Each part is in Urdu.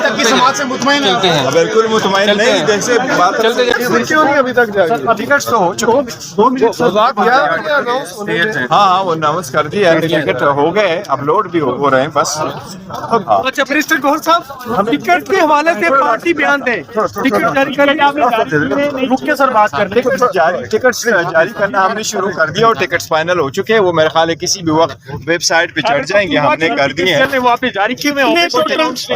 تک کی سماج سے مطمئن ہے؟ بالکل مطمئن نہیں، جیسے بات کیوں نہیں ابھی تک ٹکٹس تو ہو چکے، ہاں وہ اناؤنس کر دیا ہے، ٹکٹ ہو گئے، اپلوڈ بھی ہو رہے ہیں بس. اچھا منسٹر گوھر صاحب، ٹکٹ کے حوالے سے پارٹی بیان دیں، ٹکٹ جاری کرنے رک کے سر بات کر لیں. ٹکٹس جاری کرنا ہم نے شروع کر دیا اور ٹکٹس فائنل ہو چکے ہیں. وہ میرے خیال ہے کسی بھی وقت ویب سائٹ پہ چڑھ جائیں گے، ہم نے کر دیے ہیں وہ آپ نے جاری کیے ہوئے.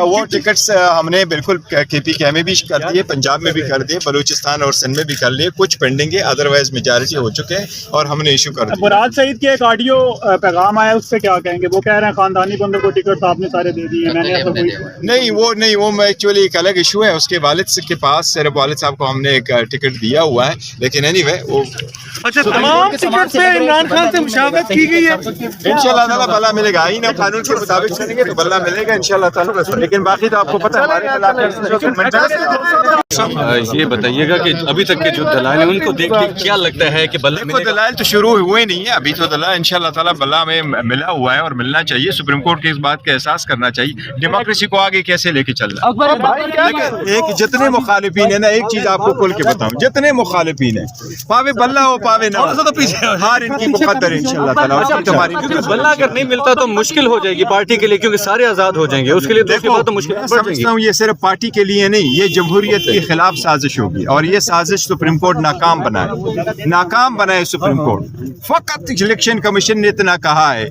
وہ ٹکٹس. ہم نے بالکل کے پی کے میں بھی کر دیے، پنجاب میں بھی کر دیے، بلوچستان اور سندھ میں بھی کر لیے، کچھ پینڈنگ ہے، ادروائز میجارٹی ہو چکے ہیں اور ہم نے ایشو کر دیا. مراد سعید کے ایک آڈیو پیغام آیا، اس پہ کیا کہیں گے؟ وہ کہہ رہے ہیں خاندانی بندوں کو ٹکٹ آپ نے سارے دے دیے. میں نے ایسا کوئی نہیں وہ ایکچولی ایک الگ ایشو ہے. اس کے والد کے پاس صرف والد صاحب کو ہم نے ایک ٹکٹ دیا ہوا ہے، لیکن اینی وے وہ اچھا تمام ٹکٹ پہ عمران خان سے مشاورت کی گئی ہے. انشاءاللہ تعالیٰ بلا ملے گا. آئین اور قانون کے مطابق چلیں گے تو بلا ملے گا انشاءاللہ تعالیٰ. لیکن باقی تو آپ کو پتہ ہے یہ بتائیے گا کہ ابھی تک کے جو دلائل ہیں ان کو دیکھ کے کیا لگتا ہے کہ بلّہ دیکھو دلائل تو شروع ہوئے نہیں ہے ابھی، تو دلائل انشاءاللہ تعالیٰ بلا میں ملا ہوا ہے اور ملنا چاہیے. سپریم کورٹ کے اس بات کا احساس کرنا چاہیے. ڈیموکریسی کو آگے کیسے لے کے چلنا ہے. ایک جتنے مخالفین ہیں نا، ایک چیز آپ کو کھول کے بتاؤں، جتنے مخالفین ہیں پاوے بلّہ ہو پاوے نہ ہو، ہار ان کی مقدر ہے انشاءاللہ تعالیٰ. بلّہ اگر نہیں ملتا تو مشکل ہو جائے گی پارٹی کے لیے، کیونکہ سارے آزاد ہو جائیں گے. اس کے لیے دوسری بات تو مشکل بڑھ جائے گی. سمجھتا ہوں یہ صرف پارٹی کے لیے نہیں، یہ جمہوریت کے خلاف سازش ہوگی اور یہ سازش سپریم کورٹ ناکام بنائے سپریم کورٹ. فقط الیکشن کمیشن نے اتنا کہا ہے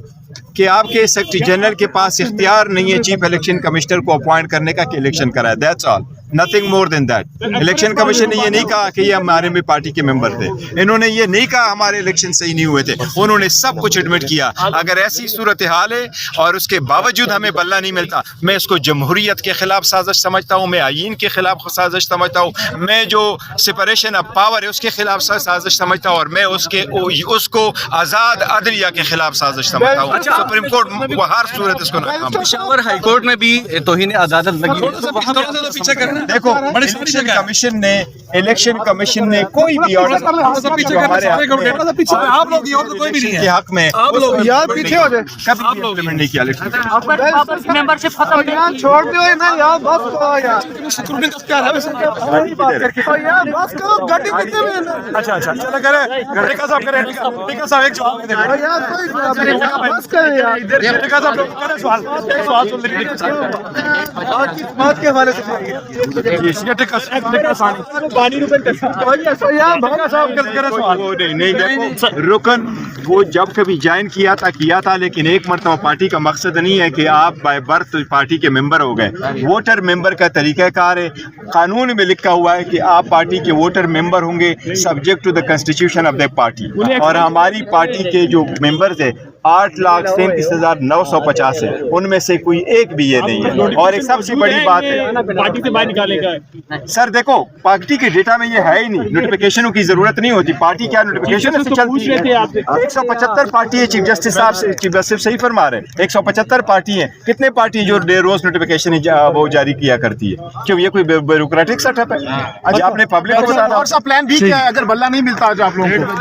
کہ آپ کے سیکرٹری جنرل کے پاس اختیار نہیں ہے چیف الیکشن کمشنر کو اپوائنٹ کرنے کا کہ الیکشن کرائے. That's all, nothing more than that. Election commission نے یہ نہیں کہا کہ یہ ہمارے بھی پارٹی کے ممبر تھے، انہوں نے یہ نہیں کہا ہمارے الیکشن صحیح نہیں ہوئے تھے. انہوں نے سب کچھ ایڈمٹ کیا. اگر ایسی صورتحال ہے اور اس کے باوجود ہمیں بلّہ نہیں ملتا، میں اس کو جمہوریت کے خلاف سازش سمجھتا ہوں، میں آئین کے خلاف سازش سمجھتا ہوں، میں جو سپریشن آف پاور ہے اس کے خلاف سازش سمجھتا ہوں، اور میں اس کو آزاد عدلیہ کے خلاف سازش سمجھتا ہوں. سپریم کورٹ وہ ہر صورت اس کو ناکام. پشاور ہائی کورٹ میں بھی توہین عدالت لگی ہے. دیکھو الیکشن کمیشن نے کوئی بھی آرڈر کے حق میں پیچھے ہو جائے کبھی امپلیمنٹ نہیں کیا. ممبرشپ ختم چھوڑ دو یار، بس رکن وہ جب کبھی جوائن کیا تھا لیکن ایک مرتبہ پارٹی کا مقصد نہیں ہے کہ آپ بائی برتھ پارٹی کے ممبر ہو گئے. ووٹر ممبر کا طریقہ کار ہے، قانون میں لکھا ہوا ہے کہ آپ پارٹی کے ووٹر ممبر ہوں گے subject to the constitution of the party. اور ہماری پارٹی کے جو ممبرز ہیں 8,37,950 ہے، ان میں سے کوئی ایک بھی یہ نہیں ہے. اور ایک سب سے بڑی بات ہے پارٹی سے باہر نکالے گا. سر دیکھو پارٹی کے ڈیٹا میں یہ ہے ہی نہیں، نوٹیفیکیشنوں کی ضرورت نہیں ہوتی. پارٹی کیا نوٹیفیکیشن سے چلتی ہے؟ 175 پارٹی ہے. چیف جسٹس صاحب صحیح فرما رہے ہیں، 175 پارٹی ہیں. کتنے پارٹی جو روز نوٹیفیکیشن وہ جاری کیا کرتی ہے؟ کیوں یہ کوئی بیوروکریٹک سیٹ اپ ہے؟ آپ نے پبلک کو بتانا. اور سا پلان بھی کیا ہے اگر بلّہ نہیں ملتا آج آپ لوگوں کو؟